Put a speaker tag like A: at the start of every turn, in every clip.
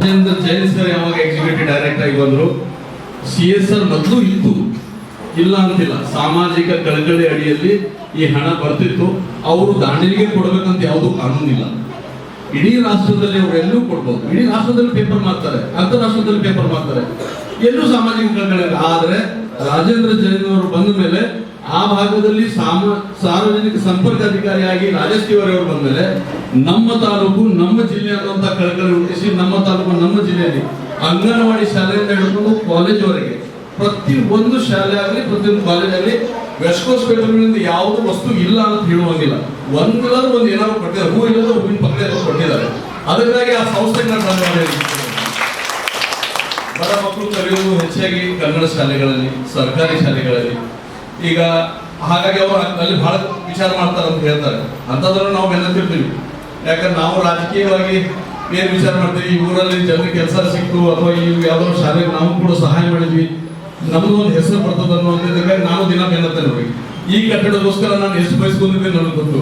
A: Jain sir ಯಾವಾಗ executive director ಆಗಿ ಬಂದ್ರು, CSR ಮೊದಲು ಇತ್ತು, ಇಲ್ಲ ಅಂತಿಲ್ಲ. ಸಾಮಾಜಿಕ ಕಳಕಳಿ ಅಡಿಯಲ್ಲಿ ಈ ಹಣ ಬರ್ತಿತ್ತು. ಅವರು ದಾಂಡೇಲಿಗೆ ಕೊಡ್ಬೇಕಂತ ಯಾವುದು ಕಾನೂನಿಲ್ಲ. ಇಡೀ ರಾಷ್ಟ್ರದಲ್ಲಿ ಅವರೆಲ್ಲೂ ಕೊಡ್ಬೋದು. ಇಡೀ ರಾಷ್ಟ್ರದಲ್ಲಿ ಪೇಪರ್ ಮಾಡ್ತಾರೆ, ಅಂತಾರಾಷ್ಟ್ರದಲ್ಲಿ ಪೇಪರ್ ಮಾಡ್ತಾರೆ, ಎಲ್ಲೂ ಸಾಮಾಜಿಕ ಕಳಕಳಿ. ಆದ್ರೆ ರಾಜೇಂದ್ರ ಜೈನ್ ಅವರು ಬಂದ ಮೇಲೆ ಆ ಭಾಗದಲ್ಲಿ ಸಾರ್ವಜನಿಕ ಸಂಪರ್ಕ ಅಧಿಕಾರಿಯಾಗಿ ರಾಜೇಶ್ ತಿವಾರಿ ಅವರು ಬಂದ ಮೇಲೆ ನಮ್ಮ ತಾಲೂಕು, ನಮ್ಮ ಜಿಲ್ಲೆ ಅನ್ನುವಂತ ಕಳಕಳಿ ಹುಟ್ಟಿಸಿ, ನಮ್ಮ ತಾಲೂಕು, ನಮ್ಮ ಜಿಲ್ಲೆಯಲ್ಲಿ ಅಂಗನವಾಡಿ ಶಾಲೆಯಿಂದ ಹಿಡಿದು ಕಾಲೇಜ್ವರೆಗೆ ಪ್ರತಿಯೊಂದು ಶಾಲೆ ಆಗಲಿ, ಪ್ರತಿಯೊಂದು ಕಾಲೇಜ್ ಆಗಲಿ, ವೆಸ್ಟ್ ಕೋಸ್ಟ್ ಪೇಪರ್ಗಳಿಂದ ಯಾವುದು ವಸ್ತು ಇಲ್ಲ ಅಂತ ಹೇಳುವಂಗಿಲ್ಲ. ಒಂದಿಲ್ಲರೂ ಒಂದು ಏನಾದ್ರು ಕೊಟ್ಟಿದ್ದಾರೆ, ಹೂ ಇಲ್ಲದ ಹೂವಿನ ಪಕ್ಕ ಕೊಟ್ಟಿದ್ದಾರೆ. ಅದಕ್ಕಾಗಿ ಆ ಸಂಸ್ಥೆಗೆ ನಾನು ಧನ್ಯವಾದ. ಬಡ ಮಕ್ಕಳು ಕಲಿಯುವುದು ಹೆಚ್ಚಾಗಿ ಕನ್ನಡ ಶಾಲೆಗಳಲ್ಲಿ, ಸರ್ಕಾರಿ ಶಾಲೆಗಳಲ್ಲಿ. ಈಗ ಹಾಗಾಗಿ ಅವರು ಅಲ್ಲಿ ಬಹಳ ವಿಚಾರ ಮಾಡ್ತಾರೆ ಅಂತ ಹೇಳ್ತಾರೆ. ಅಂಥದ್ರನ್ನು ನಾವು ಬೆನ್ನತ್ತಿರ್ತೀವಿ. ಯಾಕಂದ್ರೆ ನಾವು ರಾಜಕೀಯವಾಗಿ ಏನ್ ವಿಚಾರ ಮಾಡ್ತೀವಿ, ಈ ಊರಲ್ಲಿ ಜನರಿಗೆ ಕೆಲಸ ಸಿಕ್ತು ಅಥವಾ ಈ ಯಾವ್ದಾದ್ರು ಶಾಲೆಗೆ ನಾವು ಕೂಡ ಸಹಾಯ ಮಾಡಿದ್ವಿ, ನಮಗೂ ಒಂದು ಹೆಸರು ಬರ್ತದ ಅನ್ನುವಂಥದ್ದಕ್ಕಾಗಿ ನಾನು ದಿನ ಬೆನ್ನತ್ತೇನೆ ನೋಡಿ. ಈ ಕಟ್ಟಡಗೋಸ್ಕರ ನಾನು ಎಷ್ಟು ಬಯಸ್ಕೊಂಡಿದ್ದೆ ನನಗೆ ಗೊತ್ತು.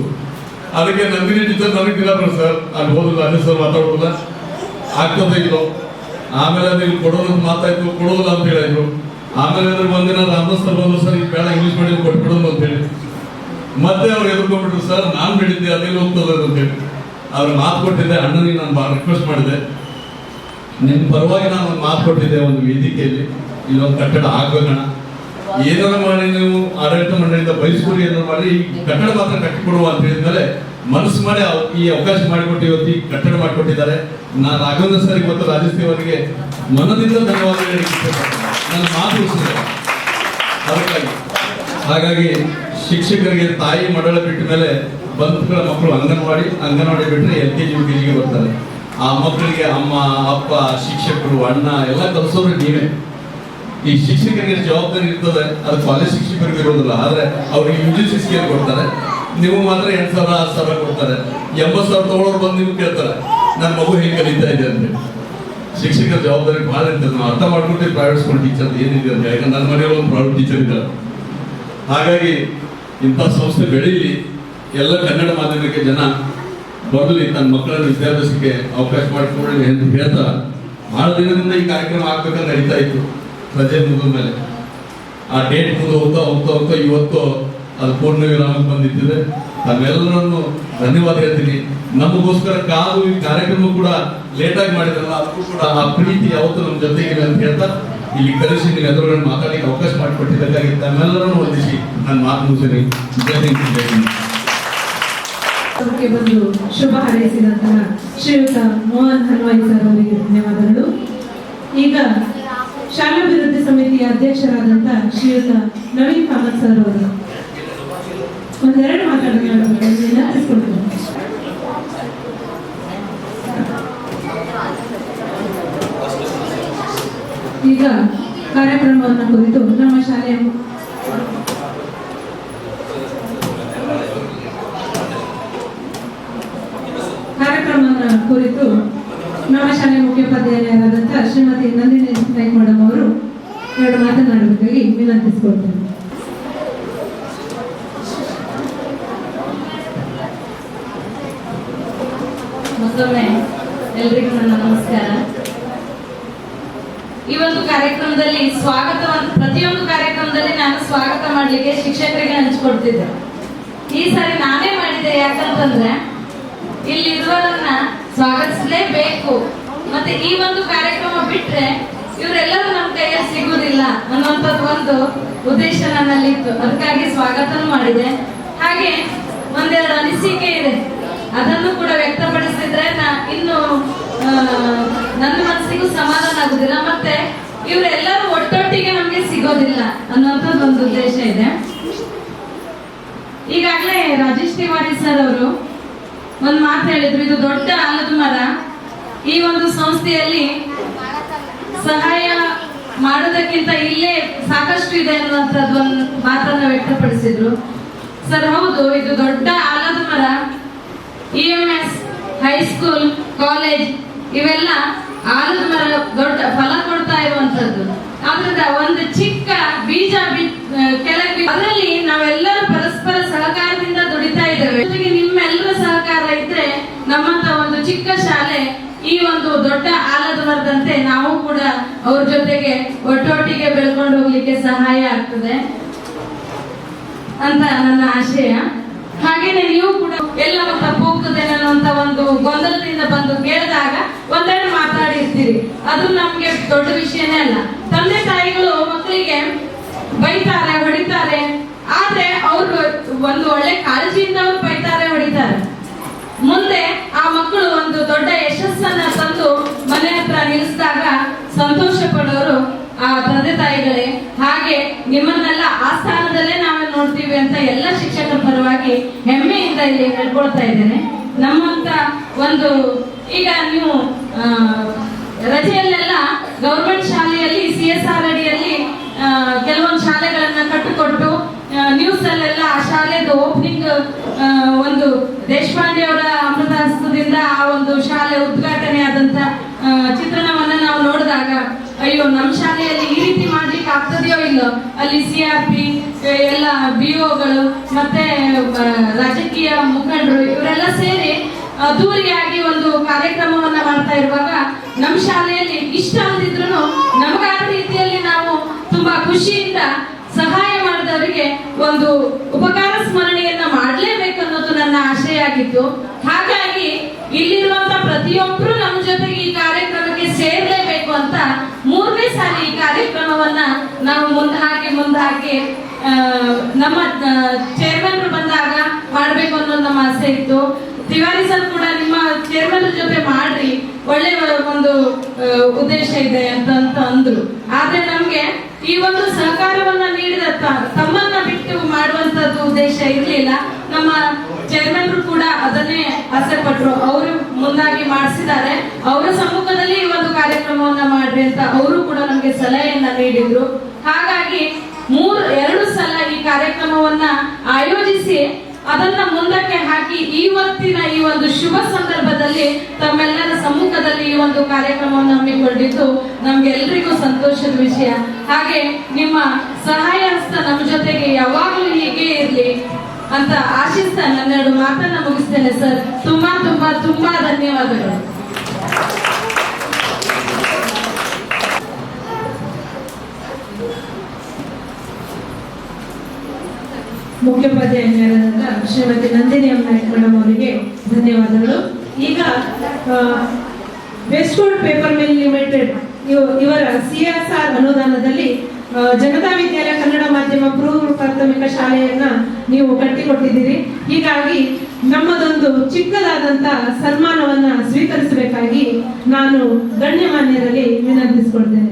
A: ಅದಕ್ಕೆ ನಂದಿನಿ ಟೀಚರ್ ನನಗೆ ದಿನ ಬರ್ ಸರ್ ಅಲ್ಲಿ ಹೋದಿಲ್ಲ, ಅದೇ ಸರ್ ಮಾತಾಡೋದಿಲ್ಲ, ಆಗ್ತದೆ ಇಲ್ಲೋ. ಆಮೇಲೆ ನೀವು ಕೊಡೋದು ಮಾತಾಯ್ತು, ಕೊಡೋದಿಲ್ಲ ಅಂತ ಹೇಳಿದ್ರು. ಆಮೇಲೆ ಒಂದಿನ ರಾಮದಾಸ್ ಸರ್ ಬಂದ್ರು, ಸರ್ ಈಗ ಬೇಡ ಇಂಗ್ಲೀಷ್ ಮೀಡಿಯಂ ಕೊಟ್ಬಿಡೋದು ಅಂತ ಹೇಳಿ. ಮತ್ತೆ ಅವ್ರು ಎದುರ್ಕೊಂಡ್ಬಿಟ್ರು, ಸರ್ ನಾನು ಹೇಳಿದ್ದೆ ಅದೇನು ಹೋಗ್ತದೆ ಅಂತ ಹೇಳಿ. ಅವ್ರು ಮಾತು ಕೊಟ್ಟಿದ್ದೆ, ಅಣ್ಣನಿಗೆ ನಾನು ಭಾಳ ರಿಕ್ವೆಸ್ಟ್ ಮಾಡಿದೆ, ನಿಮ್ಮ ಪರವಾಗಿ ನಾನು ಒಂದು ಮಾತು ಕೊಟ್ಟಿದ್ದೆ ಒಂದು ವೇದಿಕೆಯಲ್ಲಿ, ಇಲ್ಲೊಂದು ಕಟ್ಟಡ ಆಗ್ಬೇಕಣ್ಣ, ಏನಾರ ಮಾಡಿ ನೀವು ಆಡಳಿತ ಮಂಡಳಿಯಿಂದ ಬಯಸ್ಕೊಡಿ, ಏನಾರು ಮಾಡಿ ಈ ಕಟ್ಟಡ ಮಾತ್ರ ಕಟ್ಟಿಕೊಡುವ ಅಂತ ಹೇಳಿದ್ಮೇಲೆ ಮನಸ್ಸು ಮಾಡಿ ಈ ಅವಕಾಶ ಮಾಡಿಕೊಟ್ಟು ಇವತ್ತು ಈ ಕಟ್ಟಡ ಮಾಡಿಕೊಟ್ಟಿದ್ದಾರೆ. ನಾನು ರಾಘವೇಂದ್ರ ಸರ್ ಮತ್ತು ರಾಜೇಶ್ ಅವರಿಗೆ ಮನದಿಂದ ಧನ್ಯವಾದ ಹೇಳಿ ನನ್ನ ಮಾತು ಉಳಿಸಿದ್ದಾರೆ ಅದಕ್ಕಾಗಿ. ಹಾಗಾಗಿ ಶಿಕ್ಷಕರಿಗೆ ತಾಯಿ ಮಡಳ ಬಿಟ್ಟ ಮೇಲೆ ಬಂಧುಗಳ ಮಕ್ಕಳು ಅಂಗನವಾಡಿ ಬಿಟ್ಟರೆ LKG UKG ಬರ್ತಾರೆ. ಆ ಮಕ್ಕಳಿಗೆ ಅಮ್ಮ, ಅಪ್ಪ, ಶಿಕ್ಷಕರು, ಅಣ್ಣ ಎಲ್ಲ ಕಲಿಸೋರು ನೀವೇ. ಈ ಶಿಕ್ಷಕರಿಗೆ ಜವಾಬ್ದಾರಿ ಇರ್ತದೆ, ಅದು ಕಾಲೇಜ್ ಶಿಕ್ಷಕರಿಗೆ ಇರೋದಿಲ್ಲ. ಆದ್ರೆ ಅವ್ರಿಗೆ UGC ಸ್ಕೇಲ್ ಕೊಡ್ತಾರೆ, ನೀವು ಮಾತ್ರ 8,000 10,000 ಕೊಡ್ತಾರೆ. 80,000 ತಗೊಳ್ಳೋರು ಬಂದು ನೀವು ಕೇಳ್ತಾರೆ ನನ್ನ ಮಗು ಹೇಗೆ ಕಲಿತಾ ಇದೆ ಅಂತ. ಶಿಕ್ಷಕರ ಜವಾಬ್ದಾರಿ ಬಹಳ ಇರ್ತದೆ. ನಾವು ಅರ್ಥ ಮಾಡ್ಬಿಟ್ಟು ಪ್ರೈವೇಟ್ ಸ್ಕೂಲ್ ಟೀಚರ್ ಏನಿದೆ ಅಂತ. ಯಾಕಂದ್ರೆ ನನ್ನ ಮನೆಯಲ್ಲಿ ಒಂದು ಪ್ರೈವೇಟ್ ಟೀಚರ್ ಇದ್ದಾರೆ. ಹಾಗಾಗಿ ಇಂಥ ಸಂಸ್ಥೆ ಬೆಳೀಲಿ, ಎಲ್ಲ ಕನ್ನಡ ಮಾಧ್ಯಮಕ್ಕೆ ಜನ ಬರಲಿ, ತನ್ನ ಮಕ್ಕಳನ್ನು ವಿದ್ಯಾಭ್ಯಾಸಕ್ಕೆ ಅವಕಾಶ ಮಾಡಿಕೊಳ್ಳಿ ಅಂತ ಹೇಳ್ತಾ, ಬಹಳ ದಿನದಿಂದ ಈ ಕಾರ್ಯಕ್ರಮ ಆಗ್ಬೇಕಂತ ನಡೀತಾ ಇತ್ತು. ರಜೆ ಮುಗಿದ ಮೇಲೆ ಆ ಡೇಟ್ ಮುಂದೆ ಹೋಗ್ತಾ ಇವತ್ತು ಅದು ಪೂರ್ಣ ವಿರಾಮಕ್ಕೆ ಬಂದಿದ್ದಿದೆ. ತಾವೆಲ್ಲರನ್ನು ಧನ್ಯವಾದ ಹೇಳ್ತೀನಿ. ನಮಗೋಸ್ಕರ ಕಾದು ಈ ಕಾರ್ಯಕ್ರಮ ಕೂಡ ಲೇಟಾಗಿ ಮಾಡಿದ್ರಲ್ಲ, ಅದಕ್ಕೂ ಕೂಡ ಆ ಪ್ರೀತಿ ಯಾವತ್ತೂ ನಮ್ಮ ಜೊತೆಗಿದೆ ಅಂತ ಹೇಳ್ತಾ ಇಲ್ಲಿ ಕರೆಸಿ ನೀವು ಎದುರುಗಳನ್ನು ಮಾತಾಡಲಿಕ್ಕೆ ಅವಕಾಶ ಮಾಡಿಕೊಟ್ಟಿದ್ದಕ್ಕಾಗಿ ತಮ್ಮೆಲ್ಲರನ್ನು ವಂದಿಸಿ ನಾನು ಮಾತು ಮುಗಿಸಿರಿ.
B: ಬಂದು ಶುಭ ಹಾರೈಸಿದಂತಹ ಶ್ರೀಯುತ ಮೋಹನ್ ಹನ್ವಾಯಿ ಸರ್ ಅವರಿಗೆ ಧನ್ಯವಾದಗಳು. ಈಗ ಶಾಲಾಭಿವೃದ್ಧಿ ಸಮಿತಿಯ ಅಧ್ಯಕ್ಷರಾದಂತಹ ಶ್ರೀಯುತ ನವೀನ್ ಕಾಮತ್ ಸರ್ ಅವರು ಒಂದೆರಡು ಮಾತಾಡೋಣ. ಈಗ ಕಾರ್ಯಕ್ರಮವನ್ನು ಕುರಿತು ನಮ್ಮ ಶಾಲೆಯ ಮುಖ್ಯೋಪಾಧ್ಯಾಯರಾದಂತಹ ಶ್ರೀಮತಿ ನಂದಿನಿ ನಾಯ್ಕ ಮೇಡಮ್ ಅವರು ಎರಡು ಮಾತನಾಡಬೇಕಾಗಿ ವಿನಂತಿಸಿಕೊಳ್ತೇನೆ.
C: ಮತ್ತೊಮ್ಮೆ ಎಲ್ರಿಗೂ ನನ್ನ ನಮಸ್ಕಾರ. ಈ ಒಂದು ಕಾರ್ಯಕ್ರಮದಲ್ಲಿ ಪ್ರತಿಯೊಂದು ಕಾರ್ಯಕ್ರಮದಲ್ಲಿ ನಾನು ಸ್ವಾಗತ ಮಾಡ್ಲಿಕ್ಕೆ ಶಿಕ್ಷಕರಿಗೆ ಹಂಚಿಕೊಡ್ತಿದ್ದೆ. ಈ ಸಾರಿ ನಾನೇ ಮಾಡಿದೆ. ಯಾಕಂತಂದ್ರೆ ಇಲ್ಲಿರುವವರನ್ನ ಸ್ವಾಗತಿಸಲೇಬೇಕು. ಮತ್ತೆ ಈ ಒಂದು ಕಾರ್ಯಕ್ರಮ ಬಿಟ್ರೆ ಇವರೆಲ್ಲರೂ ನಮ್ಮ ಕೈಯಲ್ಲಿ ಸಿಗುವುದಿಲ್ಲ ಅನ್ನುವಂಥದ್ದು ಒಂದು ಉದ್ದೇಶ ನನ್ನಲ್ಲಿ ಇತ್ತು. ಅದಕ್ಕಾಗಿ ಸ್ವಾಗತ ಮಾಡಿದೆ. ಹಾಗೆ ಒಂದೆರಡು ಅನಿಸಿಕೆ ಇದೆ, ಅದನ್ನು ಕೂಡ ವ್ಯಕ್ತಪಡಿಸಿದ್ರೆ ಇನ್ನು ನನ್ನ ಮನಸ್ಸಿಗೂ ಸಮಾಧಾನ ಆಗುದಿಲ್ಲ. ಮತ್ತೆ ಇವರೆಲ್ಲರೂ ಒಟ್ಟೊಟ್ಟಿಗೆ ನಮ್ಗೆ ಸಿಗೋದಿಲ್ಲ ಅನ್ನುವಂಥದ್ದು ಒಂದು ಉದ್ದೇಶ ಇದೆ. ಈಗಾಗಲೇ ರಾಜೇಶ್ ತಿವಾರಿ ಸರ್ ಅವರು ಒಂದು ಮಾತು ಹೇಳಿದ್ರು, ಇದು ದೊಡ್ಡ ಆಲದ ಮರ. ಈ ಒಂದು ಸಂಸ್ಥೆಯಲ್ಲಿ ಸಹಾಯ ಮಾಡೋದಕ್ಕಿಂತ ಇಲ್ಲೇ ಸಾಕಷ್ಟು ಇದೆ ಅನ್ನುವಂಥದ್ದು ಒಂದು ಮಾತನ್ನ ವ್ಯಕ್ತಪಡಿಸಿದ್ರು. ಸರ್ ಹೌದು, ಇದು ದೊಡ್ಡ ಆಲದ ಮರ. EMS, ಹೈಸ್ಕೂಲ್, ಕಾಲೇಜ್ ಇವೆಲ್ಲ ಆಲದ ಮರ ದೊಡ್ಡ ಫಲ ಕೊಡ್ತಾ ಇರುವಂತದ್ದು. ಆದ್ರಿಂದ ಒಂದು ಚಿಕ್ಕ ಬೀಜ ಕೆಳಗೆ ಅದರಲ್ಲಿ ನಾವೆಲ್ಲರೂ ಪರಸ್ಪರ ಸಹಕಾರದಿಂದ ದುಡಿತಾ ಇದ್ದೇವೆ. ನಿಮ್ಮೆಲ್ಲರ ಸಹಕಾರ ಇದ್ರೆ ನಮ್ಮಂತ ಒಂದು ಚಿಕ್ಕ ಶಾಲೆ ಈ ಈ ಒಂದು ದೊಡ್ಡ ಆಲದ ಮರದಂತೆ ನಾವು ಕೂಡ ಅವ್ರ ಜೊತೆಗೆ ಒಟ್ಟೊಟ್ಟಿಗೆ ಬೆಳ್ಕೊಂಡು ಹೋಗ್ಲಿಕ್ಕೆ ಸಹಾಯ ಆಗ್ತದೆ ಅಂತ ನನ್ನ ಆಶಯ. ಹಾಗೇನೆ ನೀವು ಕೂಡ ಎಲ್ಲ ತಪ್ಪು ಹೋಗ್ತದೇನೋ ಅನ್ನುವಂತ ಒಂದು ಗೊಂದಲದಿಂದ ಬಂದು ಕೇಳಿದಾಗ ಒಂದೆರಡು ಮಾತಾಡಿರ್ತೀರಿ, ಅದು ನಮ್ಗೆ ದೊಡ್ಡ ವಿಷಯನೇ ಅಲ್ಲ. ತಂದೆ ತಾಯಿಗಳು ಮಕ್ಕಳಿಗೆ ಬೈತಾರೆ, ಹೊಡಿತಾರೆ, ಆದ್ರೆ ಅವ್ರು ಒಂದು ಒಳ್ಳೆ ಕಾಳಜಿಯಿಂದ ಅವ್ರು ಬೈತಾರೆ, ಹೊಡಿತಾರೆ. ಮುಂದೆ ಆ ಮಕ್ಕಳು ಒಂದು ದೊಡ್ಡ ಯಶಸ್ಸನ್ನ ತಂದು ಮನೆ ಹತ್ರ ನಿಲ್ಲಿಸಿದಾಗ ಸಂತೋಷ ಪಡೋರು ಆ ತಂದೆ ತಾಯಿಗಳೇ. ಹಾಗೆ ನಿಮ್ಮನ್ನೆಲ್ಲ ಆ ಸ್ಥಾನದಲ್ಲೇ ನಾವೇ ನೋಡ್ತೀವಿ ಅಂತ ಎಲ್ಲ ಶಿಕ್ಷಕರ ಪರವಾಗಿ ಹೆಮ್ಮೆಯಿಂದ ಇಲ್ಲಿ ಹೇಳ್ಕೊಳ್ತಾ ಇದ್ದೇನೆ. ನಮ್ಮಂತ ಒಂದು ಈಗ ನೀವು ರಜೆಯಲ್ಲೆಲ್ಲ ಗೌರ್ಮೆಂಟ್ ಶಾಲೆಯಲ್ಲಿ CSR ಅಡಿಯಲ್ಲಿ ಕೆಲವೊಂದು ಶಾಲೆಗಳನ್ನ ಕಟ್ಟಿಕೊಟ್ಟು ನ್ಯೂಸ್ ಅಲ್ಲೆಲ್ಲ ಆ ಶಾಲೆದು ಓಪನಿಂಗ್ ಒಂದು ದೇಶಪಾಂಡೆ ಅವರ ಅಮೃತ ಹಸ್ತದಿಂದ ಆ ಒಂದು ಶಾಲೆ ಉದ್ಘಾಟನೆ ಆದಂತ ಚಿತ್ರಣವನ್ನ ನಾವು ನೋಡಿದಾಗ ಅಯ್ಯೋ ನಮ್ಮ ಶಾಲೆಯಲ್ಲಿ ಈ ರೀತಿ ಮಾಡ್ಲಿಕ್ಕೆ ಆಗ್ತದೆಯೋ ಇಲ್ಲೋ, ಅಲ್ಲಿ CRP ಎಲ್ಲ BOಗಳು ಮತ್ತೆ ರಾಜಕೀಯ ಮುಖಂಡರು ಇವರೆಲ್ಲ ಸೇರಿ ಅದ್ದೂರಿಯಾಗಿ ಒಂದು ಕಾರ್ಯಕ್ರಮವನ್ನ ಮಾಡ್ತಾ ಇರುವಾಗ ನಮ್ಮ ಶಾಲೆಯಲ್ಲಿ ಇಷ್ಟ ಅಂದಿದ್ರು ನಮಗಾದ ರೀತಿಯಲ್ಲಿ ನಾವು ತುಂಬಾ ಖುಷಿಯಿಂದ ಸಹಾಯ ಮಾಡಿದವರಿಗೆ ಒಂದು ಉಪಕಾರ ಸ್ಮರಣೆಯನ್ನ ಮಾಡಲೇಬೇಕು ಅನ್ನೋದು ನನ್ನ ಆಶಯ ಆಗಿತ್ತು. ಹಾಗಾಗಿ ಇಲ್ಲಿರುವಂತ ಪ್ರತಿಯೊಬ್ಬರು ನಮ್ಮ ಜೊತೆಗೆ ಈ ಕಾರ್ಯಕ್ರಮಕ್ಕೆ ಸೇರ್ಲೇಬೇಕು ಅಂತ 3ನೇ ಸಾರಿ ಈ ಕಾರ್ಯಕ್ರಮವನ್ನ ನಾವು ಮುಂದಾಗಿ ನಮ್ಮ ಚೇರ್ಮನ್ ಬಂದಾಗ ಮಾಡ್ಬೇಕು ಅನ್ನೋದು ನಮ್ಮ ಆಸೆ ಇತ್ತು. ತಿವಾರಿ ಸರ್ ಕೂಡ ನಿಮ್ಮ ಚೇರ್ಮನ್ ಜೊತೆ ಮಾಡ್ರಿ, ಒಳ್ಳೆ ಒಂದು ಉದ್ದೇಶ ಇದೆ ಅಂತ ಅಂದ್ರು. ಆದ್ರೆ ನಮ್ಗೆ ಈ ಒಂದು ಸಹಕಾರವನ್ನ ನೀಡಿದ ತಮ್ಮನ್ನ ಬಿಟ್ಟು ಮಾಡುವಂತದ್ದು ಉದ್ದೇಶ ಇರ್ಲಿಲ್ಲ. ನಮ್ಮ ಚೇರ್ಮನ್ ಕೂಡ ಅದನ್ನೇ ಆಸೆ ಪಟ್ರು, ಅವರು ಮುಂದಾಗಿ ಮಾಡಿಸಿದ್ದಾರೆ. ಅವರ ಸಮ್ಮುಖದಲ್ಲಿ ಈ ಒಂದು ಕಾರ್ಯಕ್ರಮವನ್ನ ಮಾಡ್ರಿ ಅಂತ ಅವರು ಕೂಡ ನಮ್ಗೆ ಸಲಹೆಯನ್ನ ನೀಡಿದ್ರು. ಹಾಗಾಗಿ 2 ಸಲ ಈ ಕಾರ್ಯಕ್ರಮವನ್ನ ಆಯೋಜಿಸಿ ಅದನ್ನ ಮುಂದಕ್ಕೆ ಹಾಕಿ ಇವತ್ತಿನ ಈ ಒಂದು ಶುಭ ಸಂದರ್ಭದಲ್ಲಿ ತಮ್ಮೆಲ್ಲರ ಸಮ್ಮುಖದಲ್ಲಿ ಈ ಒಂದು ಕಾರ್ಯಕ್ರಮವನ್ನು ಹಮ್ಮಿಕೊಂಡಿದ್ದು ನಮ್ಗೆಲ್ರಿಗೂ ಸಂತೋಷದ ವಿಷಯ. ಹಾಗೆ ನಿಮ್ಮ ಸಹಾಯ ಹಸ್ತ ನಮ್ಮ ಜೊತೆಗೆ ಯಾವಾಗಲೂ ಹೀಗೆ ಇರ್ಲಿ ಅಂತ ಆಶಿಸ್ತಾ ನನ್ನೆರಡು ಮಾತನ್ನ ಮುಗಿಸ್ತೇನೆ ಸರ್. ತುಂಬಾ ತುಂಬಾ ತುಂಬಾ ಧನ್ಯವಾದಗಳು.
B: ಮುಖ್ಯೋಪಾಧ್ಯಾಯರಾದ ಶ್ರೀಮತಿ ನಂದಿನಿ ನಾಯ್ಕ ಮೇಡಮ್ ಅವರಿಗೆ ಧನ್ಯವಾದಗಳು. ಈಗ ವೆಸ್ಟ್ವುಡ್ ಪೇಪರ್ ಮಿಲ್ ಲಿಮಿಟೆಡ್ ಇವರ CSR ಅನುದಾನದಲ್ಲಿ ಜನತಾ ವಿದ್ಯಾಲಯ ಕನ್ನಡ ಮಾಧ್ಯಮ ಪೂರ್ವ ಪ್ರಾಥಮಿಕ ಶಾಲೆಯನ್ನ ನೀವು ಕಟ್ಟಿಕೊಟ್ಟಿದ್ದೀರಿ. ಹೀಗಾಗಿ ನಮ್ಮದೊಂದು ಚಿಕ್ಕದಾದಂತ ಸನ್ಮಾನವನ್ನ ಸ್ವೀಕರಿಸಬೇಕಾಗಿ ನಾನು ಗಣ್ಯಮಾನ್ಯರಲ್ಲಿ ವಿನಂತಿಸಿಕೊಳ್ತೇನೆ.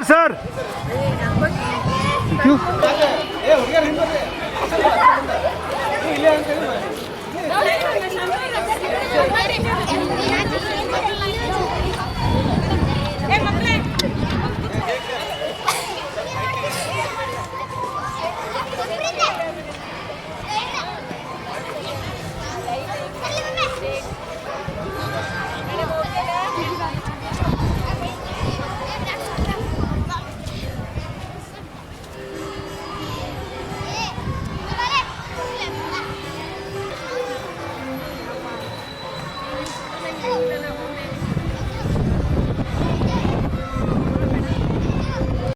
D: ಸರ್